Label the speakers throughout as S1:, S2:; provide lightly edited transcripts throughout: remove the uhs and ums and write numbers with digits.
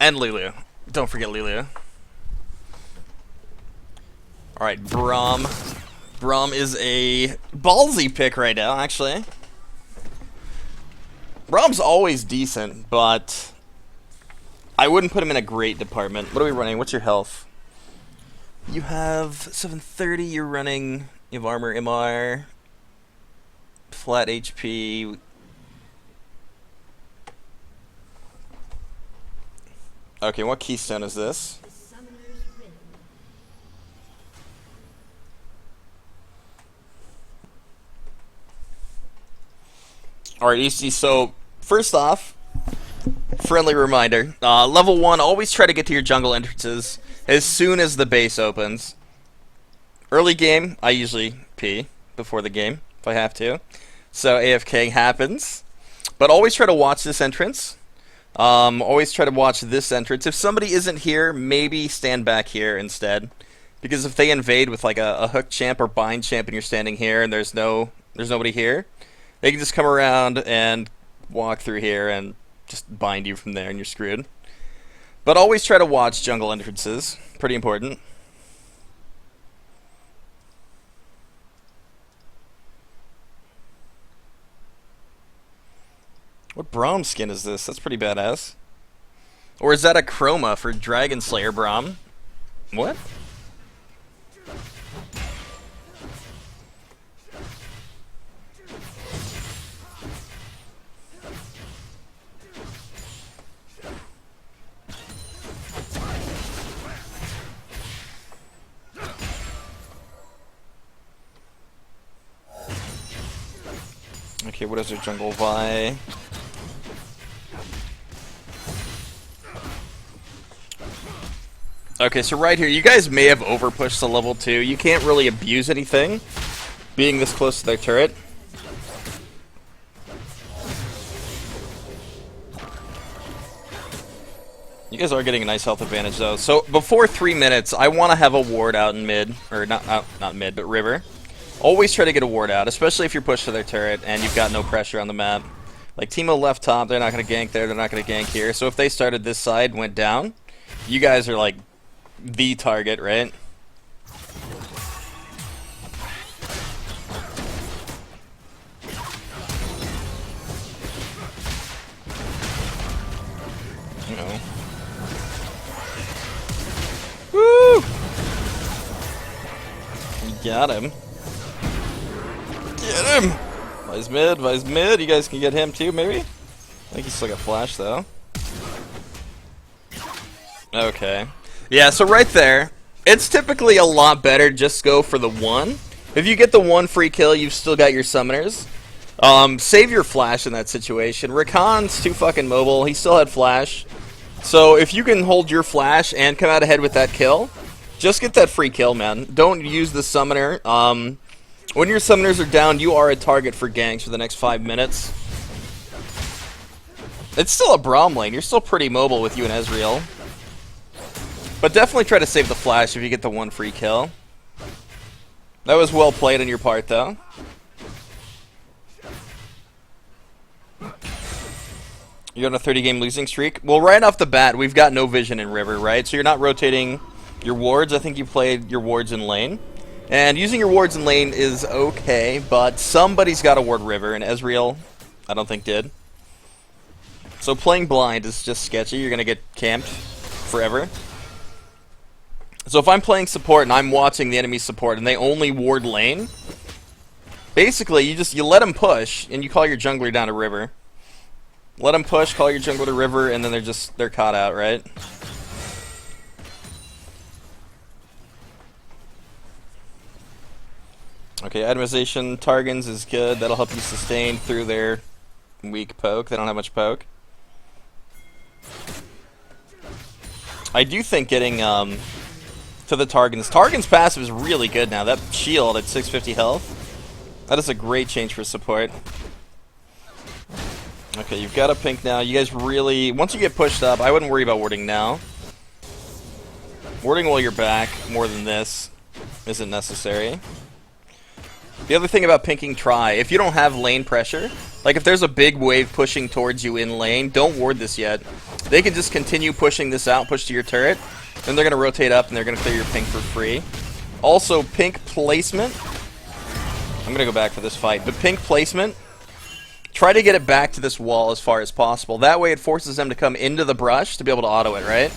S1: And Lilia. Don't forget Lilia. Alright, Braum. Braum is a ballsy pick right now, actually. Braum's always decent, but I wouldn't put him in a great department. What are we running? What's your health? You have 730, you're running, you have armor, MR, flat HP. Okay, what keystone is this? Alright, Easty, so first off, friendly reminder, level 1, always try to get to your jungle entrances as soon as the base opens. Early game, I usually pee before the game, if I have to. So AFK happens. But always try to watch this entrance. Always try to watch this entrance. If somebody isn't here, maybe stand back here instead. Because if they invade with like a hook champ or bind champ and you're standing here and there's nobody here, they can just come around and walk through here and just bind you from there and you're screwed. But always try to watch jungle entrances. Pretty important. What Braum skin is this? That's pretty badass. Or is that a chroma for Dragon Slayer Braum? What? Okay, what is their jungle Vi? Okay, so right here, you guys may have overpushed to level 2. You can't really abuse anything, being this close to their turret. You guys are getting a nice health advantage, though. So, before 3 minutes, I want to have a ward out in mid. Or, not mid, but river. Always try to get a ward out, especially if you're pushed to their turret and you've got no pressure on the map. Like, Teemo left top, they're not going to gank there, they're not going to gank here. So if they started this side, went down, you guys are, like, the target, right? Uh-oh. Woo! You got him. Get him! Vi's mid, Vi's mid. You guys can get him too, maybe? I think he's still got flash, though. Okay. Yeah, so right there, it's typically a lot better just go for the 1. If you get the 1 free kill, you've still got your summoners. Save your flash in that situation. Rakan's too fucking mobile. He still had flash. So if you can hold your flash and come out ahead with that kill, just get that free kill, man. Don't use the summoner. When your summoners are down, you are a target for ganks for the next 5 minutes. It's still a Braum lane. You're still pretty mobile with you and Ezreal. But definitely try to save the flash if you get the 1 free kill. That was well played on your part, though. You're on a 30-game losing streak? Well, right off the bat, we've got no vision in River, right? So you're not rotating your wards. I think you played your wards in lane. And using your wards in lane is okay, but somebody's got to ward River, and Ezreal, I don't think, did. So playing blind is just sketchy. You're going to get camped forever. So if I'm playing support and I'm watching the enemy support and they only ward lane, basically you let them push and you call your jungler down to river. Let them push, call your jungler to river, and then they're caught out, right? Okay, itemization Targons is good. That'll help you sustain through their weak poke. They don't have much poke. I do think getting to the Targon's passive is really good now. That shield at 650 health, that is a great change for support. Okay, you've got a pink now. You guys really, once you get pushed up, I wouldn't worry about warding now. Warding while you're back more than this isn't necessary. The other thing about pinking Try, if you don't have lane pressure, like if there's a big wave pushing towards you in lane, don't ward this yet. They can just continue pushing this out, push to your turret, then they're going to rotate up and they're going to clear your pink for free. Also, pink placement. I'm going to go back for this fight, but pink placement, try to get it back to this wall as far as possible. That way it forces them to come into the brush to be able to auto it, right?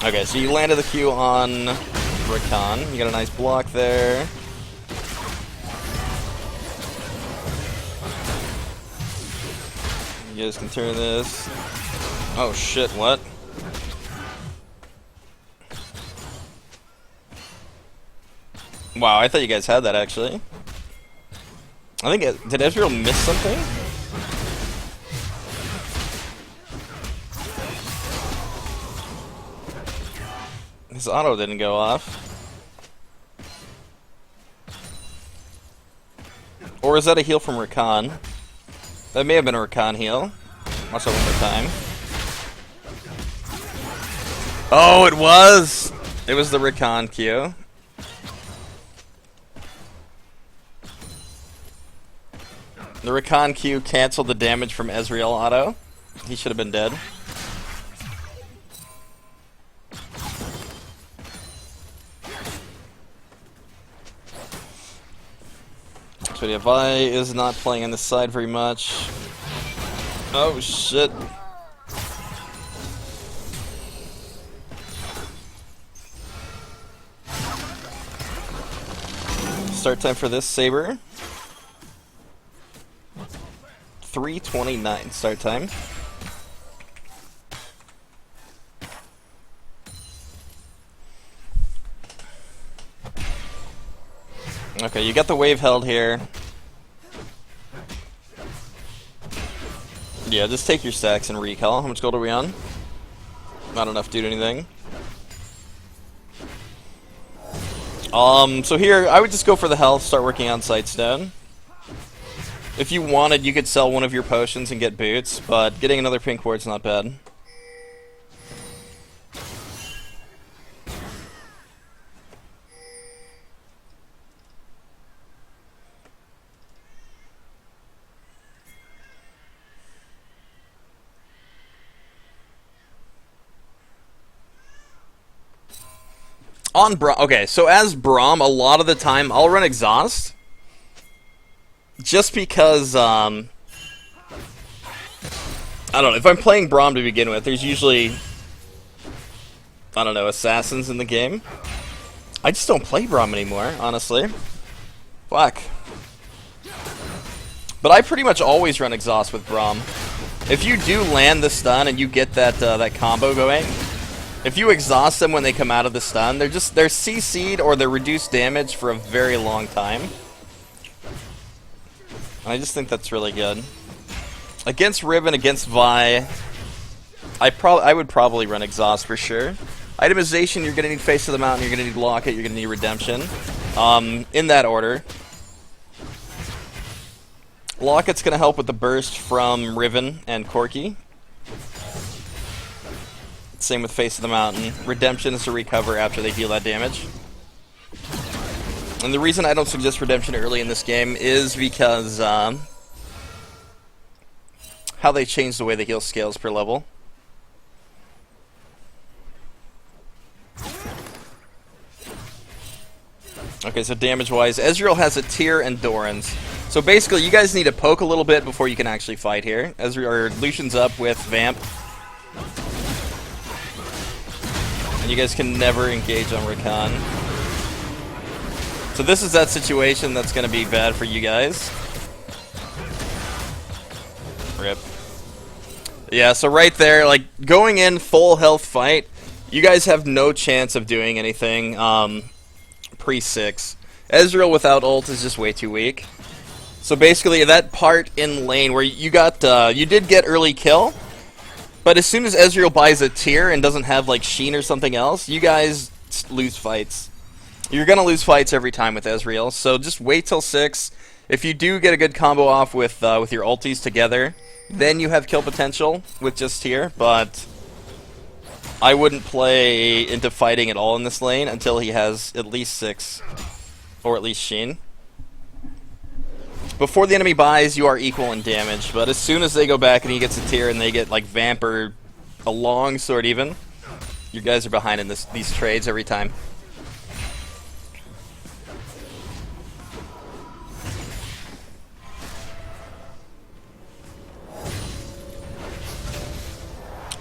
S1: Okay, so you landed the Q on Rakan. You got a nice block there. You guys can turn this. Oh shit, what? Wow, I thought you guys had that actually. I think did Ezreal miss something? His auto didn't go off. Or is that a heal from Rakan? That may have been a Rakan heal. Watch that one more time. Oh, it was! It was the Rakan Q. The Rakan Q canceled the damage from Ezreal auto. He should have been dead. So yeah, Vi is not playing on this side very much. Oh shit. Start time for this Saber. 3:29 start time. Okay, you got the wave held here. Yeah, just take your stacks and recall. How much gold are we on? Not enough to do anything. So here, I would just go for the health, start working on Sightstone. If you wanted, you could sell one of your potions and get boots, but getting another pink ward's not bad. On Braum, okay, so as Braum, a lot of the time, I'll run Exhaust. Just because, I don't know, if I'm playing Braum to begin with, there's usually, I don't know, assassins in the game. I just don't play Braum anymore, honestly. Fuck. But I pretty much always run Exhaust with Braum. If you do land the stun and you get that, that combo going, if you exhaust them when they come out of the stun, they're CC'd or they're reduced damage for a very long time. I just think that's really good. Against Riven, against Vi, I would probably run Exhaust for sure. Itemization, you're gonna need Face of the Mountain, you're gonna need Locket, you're gonna need Redemption. In that order. Locket's gonna help with the burst from Riven and Corki. Same with Face of the Mountain. Redemption is to recover after they deal that damage. And the reason I don't suggest Redemption early in this game is because how they change the way the heal scales per level. Okay, so damage-wise, Ezreal has a Tyr and Doran's. So basically, you guys need to poke a little bit before you can actually fight here. Ezreal, or Lucian's up with Vamp. And you guys can never engage on Rakan. So this is that situation that's going to be bad for you guys. Rip. Yeah, so right there, like, going in full health fight, you guys have no chance of doing anything pre-6. Ezreal without ult is just way too weak. So basically, that part in lane where you got, you did get early kill, but as soon as Ezreal buys a Tyr and doesn't have, like, Sheen or something else, you guys lose fights. You're going to lose fights every time with Ezreal, so just wait till 6. If you do get a good combo off with your ultis together, then you have kill potential with just Tyr, but I wouldn't play into fighting at all in this lane until he has at least 6, or at least Sheen. Before the enemy buys, you are equal in damage, but as soon as they go back and he gets a tier and they get like Vamp or a longsword even, you guys are behind in these trades every time.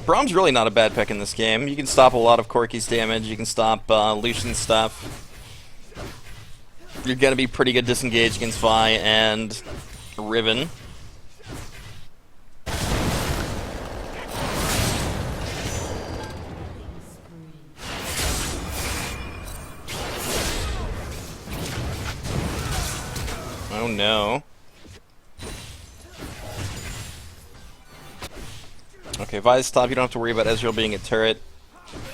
S1: Braum's really not a bad pick in this game. You can stop a lot of Corki's damage, you can stop Lucian's stuff. You're going to be pretty good disengaged against Vi and Riven. Oh no. Okay, Vi's top, you don't have to worry about Ezreal being a turret.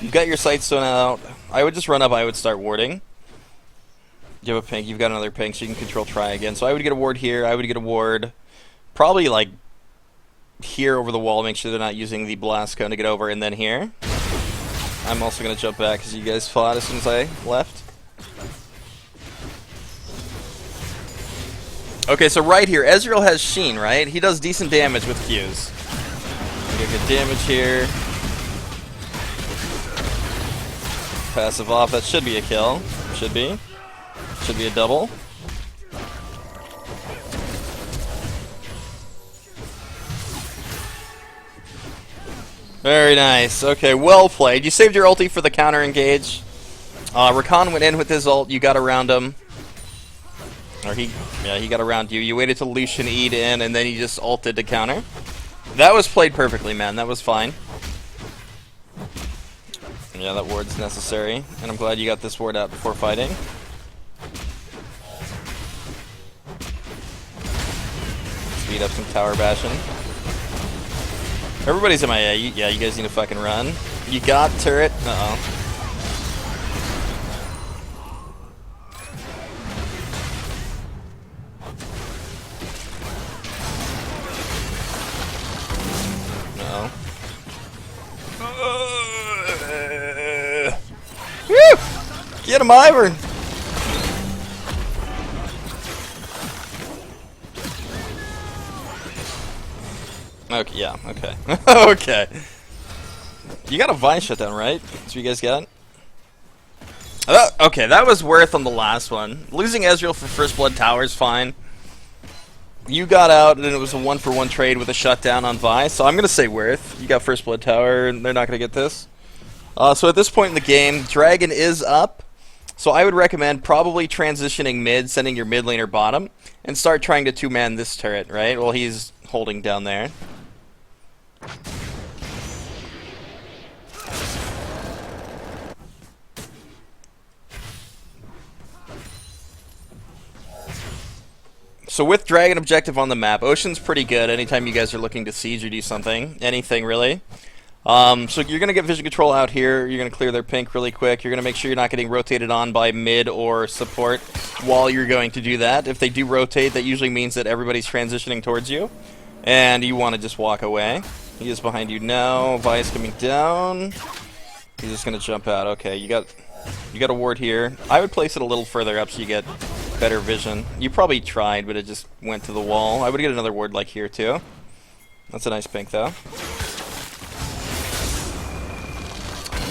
S1: You've got your sights sewn out. I would just run up, I would start warding. You have a pink, you've got another pink, so you can control try again. So I would get a ward here, I would get a ward probably like here over the wall, make sure they're not using the blast cone to get over, and then here. I'm also going to jump back because you guys fought as soon as I left. Okay, so right here, Ezreal has Sheen, right? He does decent damage with Qs. Get good damage here. Passive off, that should be a kill. Should be. Should be a double. Very nice. Okay, well played. You saved your ulti for the counter engage. Rakan went in with his ult. You got around him. Or he got around you. You waited till Lucian E'd in, and then he just ulted to counter. That was played perfectly, man. That was fine. Yeah, that ward's necessary. And I'm glad you got this ward out before fighting. Speed up some tower bashing. Everybody's in my A. Yeah, you guys need to fucking run. You got turret. Uh-oh. Get him, Ivern! Okay, yeah, okay. Okay. You got a Vine shutdown, right? That's what you guys got? Okay, that was worth on the last one. Losing Ezreal for First Blood Tower is fine. You got out, and it was a 1-for-1 trade with a shutdown on Vi, so I'm going to say worth. You got First Blood Tower, and they're not going to get this. So at this point in the game, Dragon is up. So I would recommend probably transitioning mid, sending your mid laner bottom, and start trying to two-man this turret, right? Well, he's holding down there. So with Dragon objective on the map, Ocean's pretty good anytime you guys are looking to siege or do something. Anything, really. So you're going to get vision control out here. You're going to clear their pink really quick. You're going to make sure you're not getting rotated on by mid or support while you're going to do that. If they do rotate, that usually means that everybody's transitioning towards you. And you want to just walk away. He is behind you now. Vi is coming down. He's just going to jump out. Okay, you got a ward here. I would place it a little further up so you get better vision. You probably tried, but it just went to the wall. I would get another ward like here, too. That's a nice pink, though.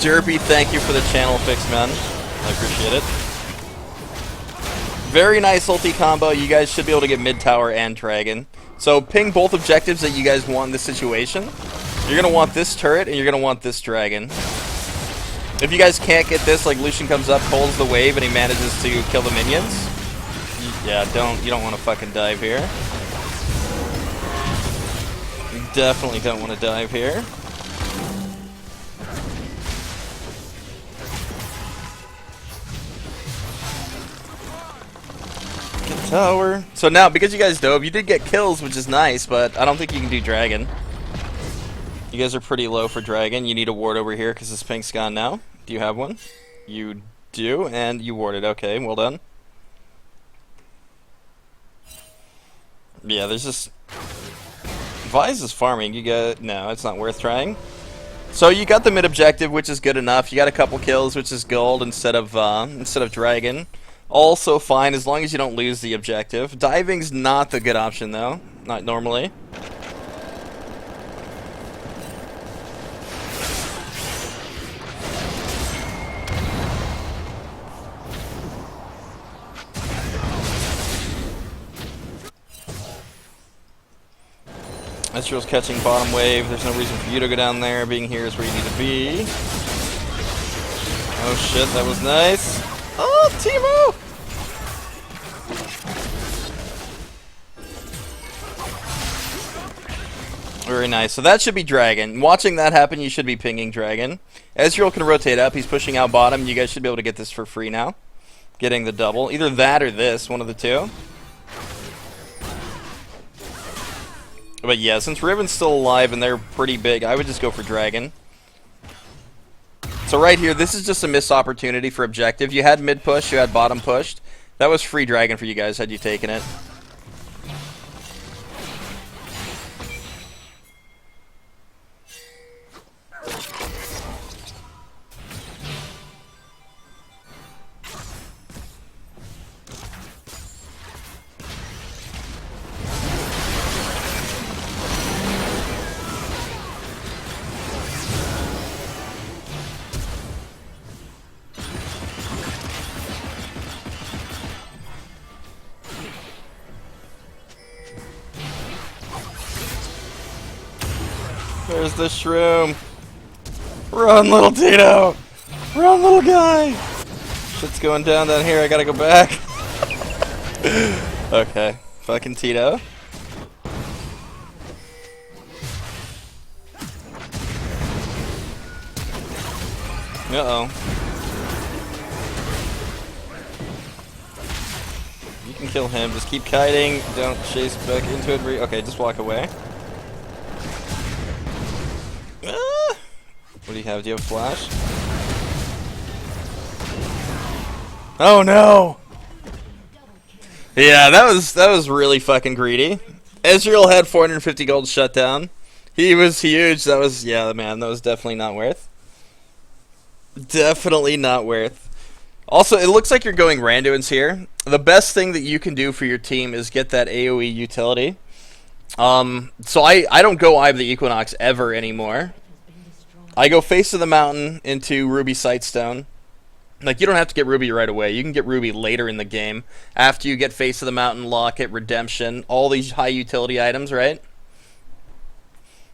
S1: Derpy, thank you for the channel fix, man. I appreciate it. Very nice ulti combo. You guys should be able to get mid tower and dragon. So ping both objectives that you guys want in this situation. You're going to want this turret, and you're going to want this dragon. If you guys can't get this, like Lucian comes up, holds the wave, and he manages to kill the minions. Yeah, you don't want to fucking dive here. You definitely don't want to dive here. Tower. So now, because you guys dove, you did get kills, which is nice, but I don't think you can do dragon. You guys are pretty low for dragon. You need a ward over here because this pink's gone now. Do you have one? You do, and you warded. Okay, well done. Yeah, there's just... Vise is farming. You got... No, it's not worth trying. So you got the mid objective, which is good enough. You got a couple kills, which is gold instead of dragon. Also fine, as long as you don't lose the objective. Diving's not the good option, though. Not normally. Ezreal's catching bottom wave. There's no reason for you to go down there. Being here is where you need to be. Oh shit, that was nice. Oh, Teemo! Very nice. So that should be Dragon. Watching that happen, you should be pinging Dragon. Ezreal can rotate up. He's pushing out bottom. You guys should be able to get this for free now. Getting the double. Either that or this. One of the two. But yeah, since Riven's still alive and they're pretty big, I would just go for Dragon. So right here, this is just a missed opportunity for objective. You had mid push, you had bottom pushed. That was free Dragon for you guys had you taken it. There's the shroom. Run, little Tito! Run, little guy! Shit's going down here. I gotta go back. Okay. Fucking Tito. Uh-oh. You can kill him. Just keep kiting. Don't chase back into it. Okay, just walk away. What do you have? Do you have flash? Oh no! Yeah, that was really fucking greedy. Ezreal had 450 gold shut down. He was huge. That was, yeah, man, that was definitely not worth. Definitely not worth. Also, it looks like you're going Randuin's here. The best thing that you can do for your team is get that AoE utility. So I don't go Eye of the Equinox ever anymore. I go Face of the Mountain into Ruby Sightstone. Like, you don't have to get Ruby right away. You can get Ruby later in the game. After you get Face of the Mountain, Locket, Redemption, all these high utility items, right?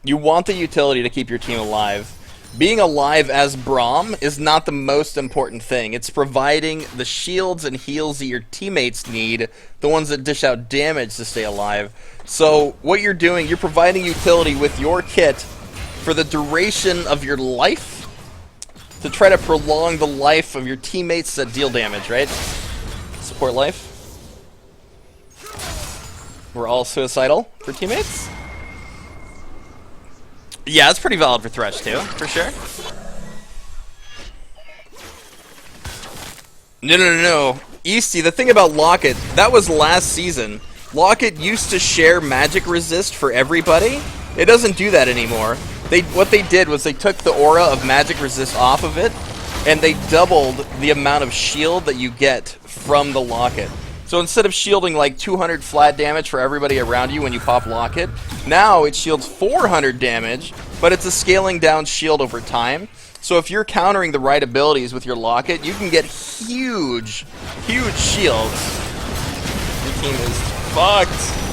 S1: You want the utility to keep your team alive. Being alive as Braum is not the most important thing. It's providing the shields and heals that your teammates need, the ones that dish out damage to stay alive. So, what you're doing, you're providing utility with your kit for the duration of your life to try to prolong the life of your teammates that deal damage, right? Support life. We're all suicidal for teammates. Yeah, it's pretty valid for Thresh too, for sure. No. Easty, the thing about Locket, that was last season. Locket used to share magic resist for everybody. It doesn't do that anymore. What they did was they took the aura of magic resist off of it, and they doubled the amount of shield that you get from the Locket. So instead of shielding like 200 flat damage for everybody around you when you pop Locket, now it shields 400 damage, but it's a scaling down shield over time. So if you're countering the right abilities with your Locket, you can get huge shields. Your team is fucked.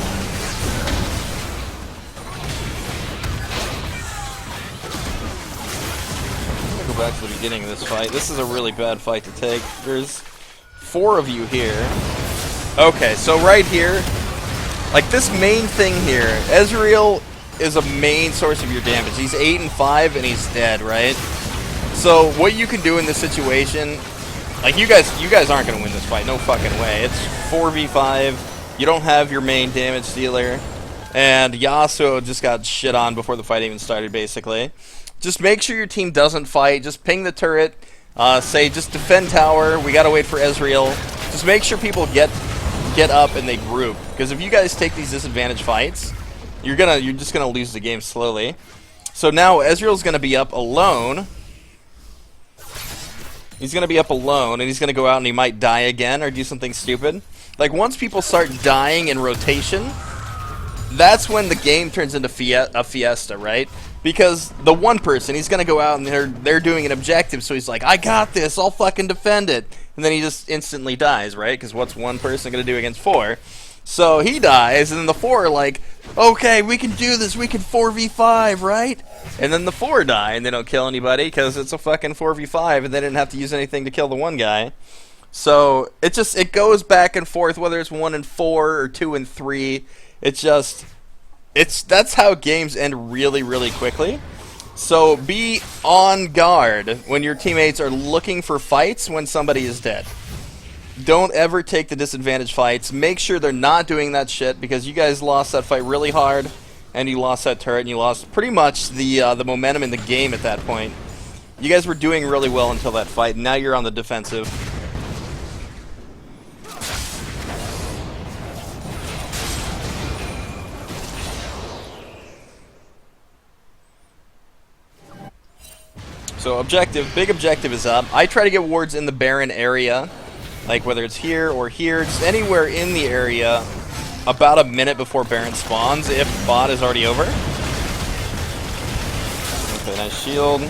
S1: Back to the beginning of this fight. This is a really bad fight to take. There's 4 of you here. Okay, so right here, like this main thing here, Ezreal is a main source of your damage. He's 8 and 5 and he's dead, right? So what you can do in this situation, like you guys aren't gonna win this fight, no fucking way. It's 4v5. You don't have your main damage dealer, and Yasuo just got shit on before the fight even started, basically. Just make sure your team doesn't fight. Just ping the turret. Say, just defend tower. We gotta wait for Ezreal. Just make sure people get up and they group. Because if you guys take these disadvantaged fights, you're just gonna lose the game slowly. So now Ezreal's gonna be up alone. He's going to be up alone, and he's going to go out and he might die again or do something stupid. Like, once people start dying in rotation, that's when the game turns into a fiesta, right? Because the one person, he's going to go out and they're doing an objective, so he's like, I got this, I'll fucking defend it. And then he just instantly dies, right? Because what's one person going to do against 4? So he dies, and then the 4 are like, okay, we can do this, we can 4v5, right? And then the 4 die, and they don't kill anybody, because it's a fucking 4v5, and they didn't have to use anything to kill the one guy. So, it goes back and forth, whether it's 1 and 4, or 2 and 3. That's how games end really, really quickly. So, be on guard when your teammates are looking for fights when somebody is dead. Don't ever take the disadvantage fights. Make sure they're not doing that shit, because you guys lost that fight really hard, and you lost that turret, and you lost pretty much the momentum in the game at that point. You guys were doing really well until that fight, and now you're on the defensive. So big objective is up. I try to get wards in the Baron area, like whether it's here or here, just anywhere in the area, about a minute before Baron spawns, if bot is already over. Okay, nice shield.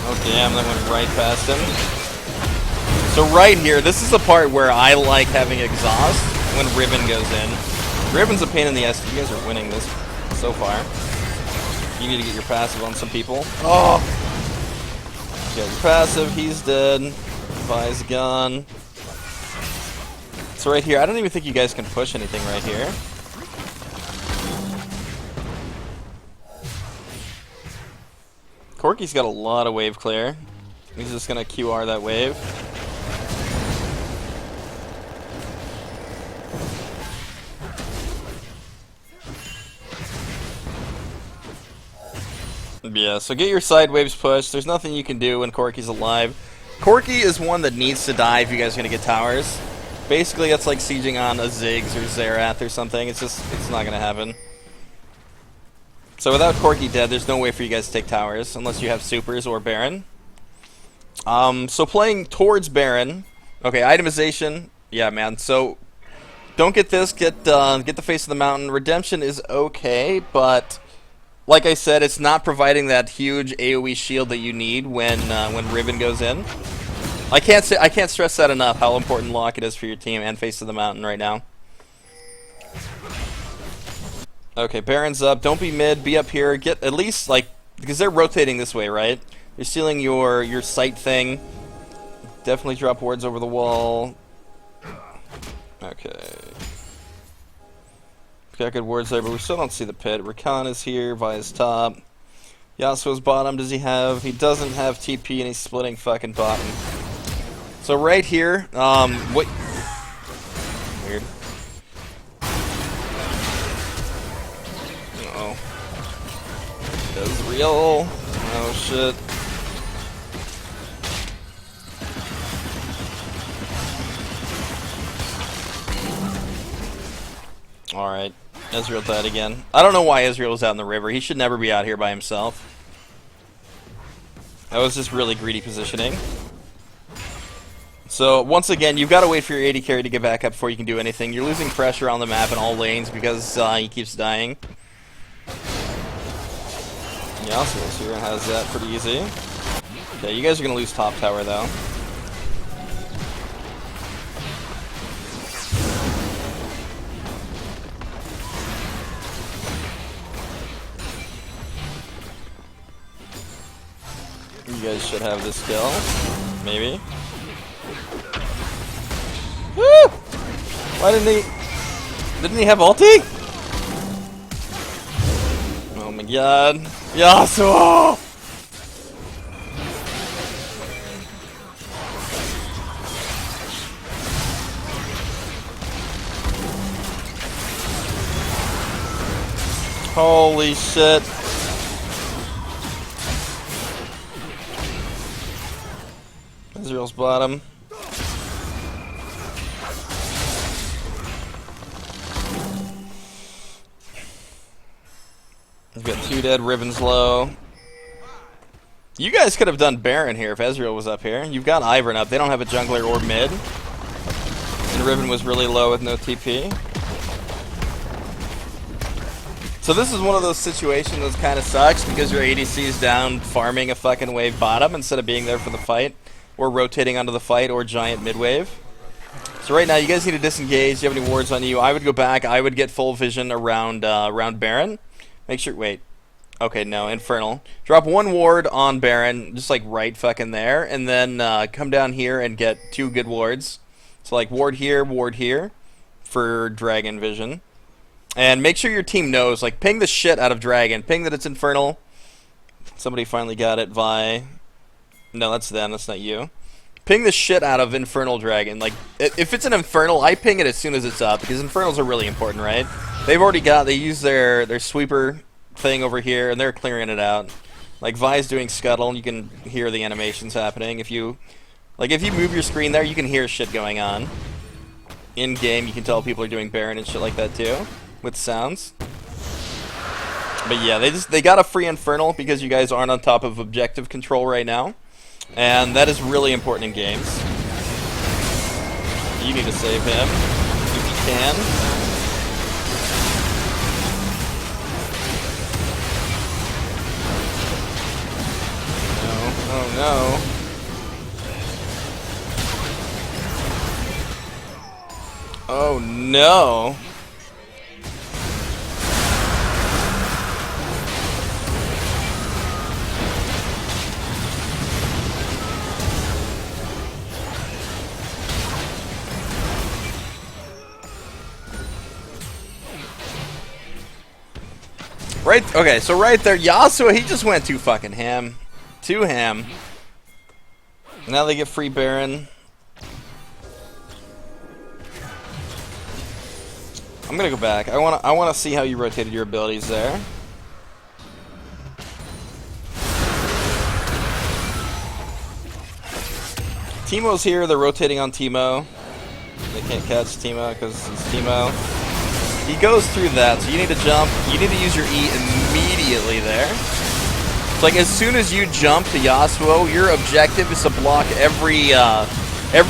S1: Oh damn, that went right past him. So right here, this is the part where I like having exhaust when Riven goes in. Riven's a pain in the ass. You guys are winning this so far. You need to get your passive on some people. Oh! Get your passive, he's dead. Buys gun. So right here, I don't even think you guys can push anything right here. Corki's got a lot of wave clear. He's just gonna QR that wave. Yeah, so get your side waves pushed. There's nothing you can do when Corki's alive. Corki is one that needs to die if you guys are going to get towers. Basically, it's like sieging on a Ziggs or Xerath or something. It's not going to happen. So without Corki dead, there's no way for you guys to take towers, unless you have supers or Baron. So playing towards Baron. Okay, itemization. Yeah, man. So don't get this. Get the face of the mountain. Redemption is okay, but like I said, it's not providing that huge AoE shield that you need when Riven goes in. I can't stress that enough how important Locket is for your team and Face of the Mountain right now. Okay, Baron's up. Don't be mid. Be up here. Get at least like because they're rotating this way, right? You're stealing your sight thing. Definitely drop wards over the wall. Okay. Got good wards there, but we still don't see the pit. Rakan is here, Vi's top. Yasuo's bottom. Does he have? He doesn't have TP, and he's splitting fucking bottom. So right here, what? Weird. Uh-oh. That's real. Oh shit. Alright. Ezreal died again. I don't know why Ezreal was out in the river. He should never be out here by himself. That was just really greedy positioning. So, once again, you've got to wait for your AD carry to get back up before you can do anything. You're losing pressure on the map in all lanes because he keeps dying. Yasuo's here has that pretty easy. Okay, you guys are going to lose top tower, though. You guys should have this kill. Maybe. Woo! Why didn't he... Didn't he have ulti? Oh my god. Yasuo! Holy shit. Ezreal's bottom. We've got 2 dead, Riven's low. You guys could have done Baron here if Ezreal was up here. You've got Ivern up. They don't have a jungler or mid. And Riven was really low with no TP. So this is one of those situations that kind of sucks because your ADC is down farming a fucking wave bottom instead of being there for the fight. Or rotating onto the fight or giant mid wave. So right now you guys need to disengage. Do you have any wards on you? I would go back. I would get full vision around Baron. Make sure... Wait. Okay, no, Infernal. Drop 1 ward on Baron, just like right fucking there, and then come down here and get 2 good wards. So like ward here for Dragon Vision. And make sure your team knows, like ping the shit out of Dragon. Ping that it's Infernal. Somebody finally got it, Vi. No, that's them, that's not you. Ping the shit out of Infernal Dragon. Like, if it's an Infernal, I ping it as soon as it's up, because Infernals are really important, right? They've already got, they use their sweeper thing over here, and they're clearing it out. Like Vi's doing scuttle, and you can hear the animations happening. If you move your screen there, you can hear shit going on. In game, you can tell people are doing Baron and shit like that too, with sounds. But yeah, they got a free Infernal because you guys aren't on top of objective control right now, and that is really important in games. You need to save him if you can. Oh no. Oh no. Right, okay, so right there, Yasuo, he just went too fucking ham. Too ham. Now they get free Baron. I'm gonna go back. I wanna see how you rotated your abilities there. Teemo's here, they're rotating on Teemo. They can't catch Teemo because it's Teemo. He goes through that, so you need to jump. You need to use your E immediately there. Like as soon as you jump to Yasuo, your objective is to block every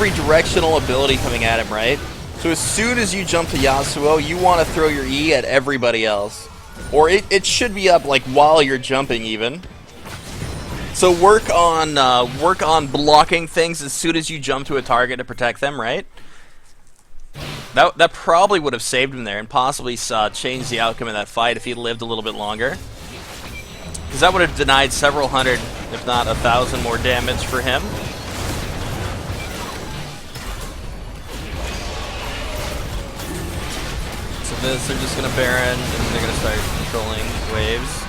S1: directional ability coming at him, right? So as soon as you jump to Yasuo, you want to throw your E at everybody else, or it should be up like while you're jumping even. So work on blocking things as soon as you jump to a target to protect them, right? That probably would have saved him there and possibly changed the outcome of that fight if he lived a little bit longer. Because that would have denied several hundred, if not 1,000 more damage for him. So this, they're just going to Baron, and they're going to start controlling waves.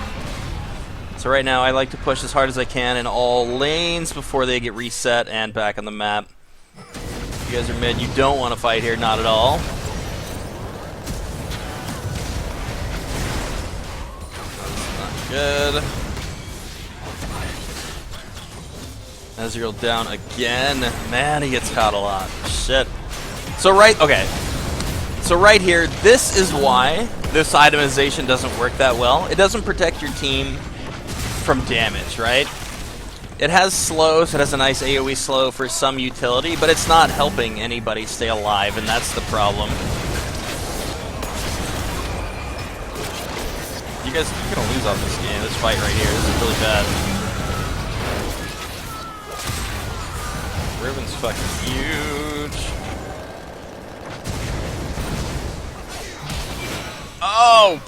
S1: So right now, I like to push as hard as I can in all lanes before they get reset and back on the map. You guys are mid, you don't want to fight here, not at all. Good. Ezreal down again. Man, he gets caught a lot. Shit. So right here, this is why this itemization doesn't work that well. It doesn't protect your team from damage, right? It has slows, it has a nice AoE slow for some utility, but it's not helping anybody stay alive, and that's the problem. You guys are gonna lose off this game, this fight right here. This is really bad. Riven's fucking huge. Oh!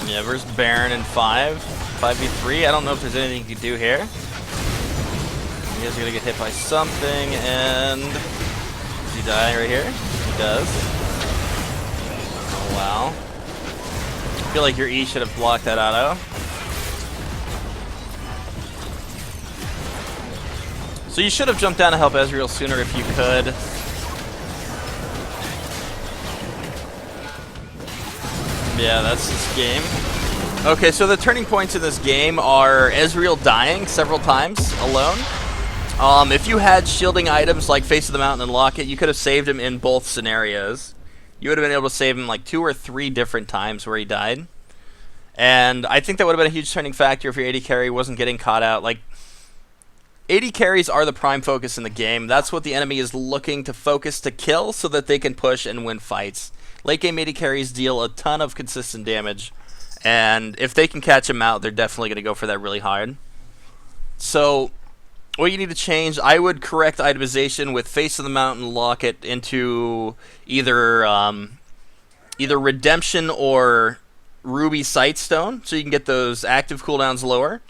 S1: Yeah, versus Baron in 5v3. I don't know if there's anything you can do here. You guys are gonna get hit by something, and does he die right here? He does. Oh wow. I feel like your E should have blocked that auto. So you should have jumped down to help Ezreal sooner if you could. Yeah, that's this game. Okay, so the turning points in this game are Ezreal dying several times alone, If you had shielding items like Face of the Mountain and Locket, you could have saved him in both scenarios. You would have been able to save him like 2 or 3 different times where he died. And I think that would have been a huge turning factor if your AD carry wasn't getting caught out. Like, AD carries are the prime focus in the game. That's what the enemy is looking to focus to kill so that they can push and win fights. Late game AD carries deal a ton of consistent damage. And if they can catch him out, they're definitely going to go for that really hard. So what you need to change, I would correct itemization with Face of the Mountain Locket into either Redemption or Ruby Sightstone, so you can get those active cooldowns lower.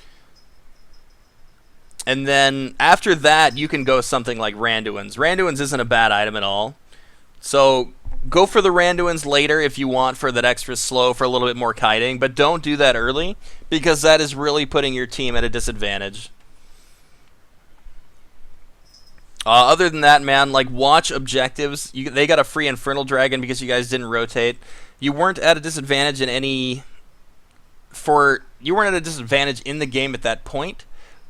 S1: And then after that, you can go something like Randuin's. Randuin's isn't a bad item at all. So go for the Randuin's later if you want for that extra slow for a little bit more kiting, but don't do that early because that is really putting your team at a disadvantage. Other than that, man, like, watch objectives. They got a free Infernal Dragon because you guys didn't rotate. You weren't at a disadvantage in any... You weren't at a disadvantage in the game at that point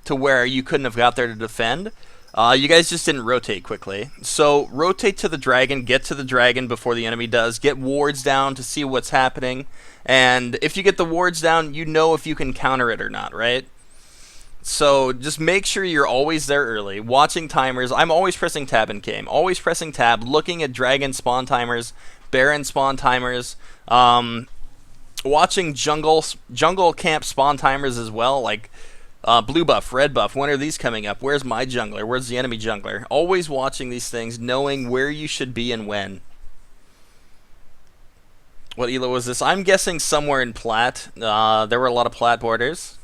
S1: to where you couldn't have got there to defend. You guys just didn't rotate quickly. So rotate to the dragon, get to the dragon before the enemy does, get wards down to see what's happening, and if you get the wards down, you know if you can counter it or not, right? So just make sure you're always there early, watching timers. I'm always pressing tab in game, always pressing tab, looking at dragon spawn timers, baron spawn timers, watching jungle camp spawn timers as well, like blue buff, red buff, when are these coming up? Where's my jungler? Where's the enemy jungler? Always watching these things, knowing where you should be and when. What elo was this? I'm guessing somewhere in plat. There were a lot of plat borders.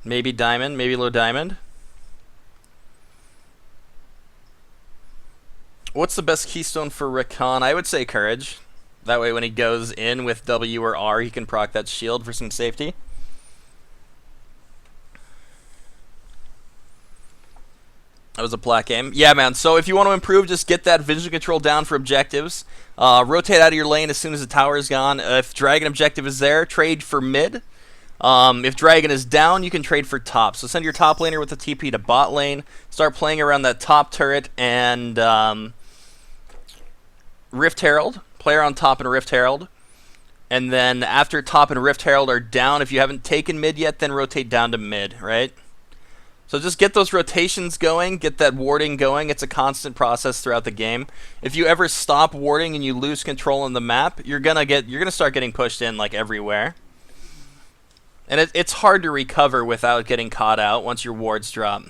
S1: Maybe diamond, maybe low diamond. What's the best keystone for Rakan? I would say courage. That way when he goes in with W or R, he can proc that shield for some safety. That was a plat game. Yeah, man, so if you want to improve, just get that vision control down for objectives. Rotate out of your lane as soon as the tower is gone. If dragon objective is there, trade for mid. If dragon is down, you can trade for top. So send your top laner with the TP to bot lane. Start playing around that top turret and Rift Herald. Player on top and Rift Herald. And then after top and Rift Herald are down, if you haven't taken mid yet, then rotate down to mid, right? So just get those rotations going, get that warding going. It's a constant process throughout the game. If you ever stop warding and you lose control on the map, you're gonna start getting pushed in like everywhere. And it's hard to recover without getting caught out once your wards drop.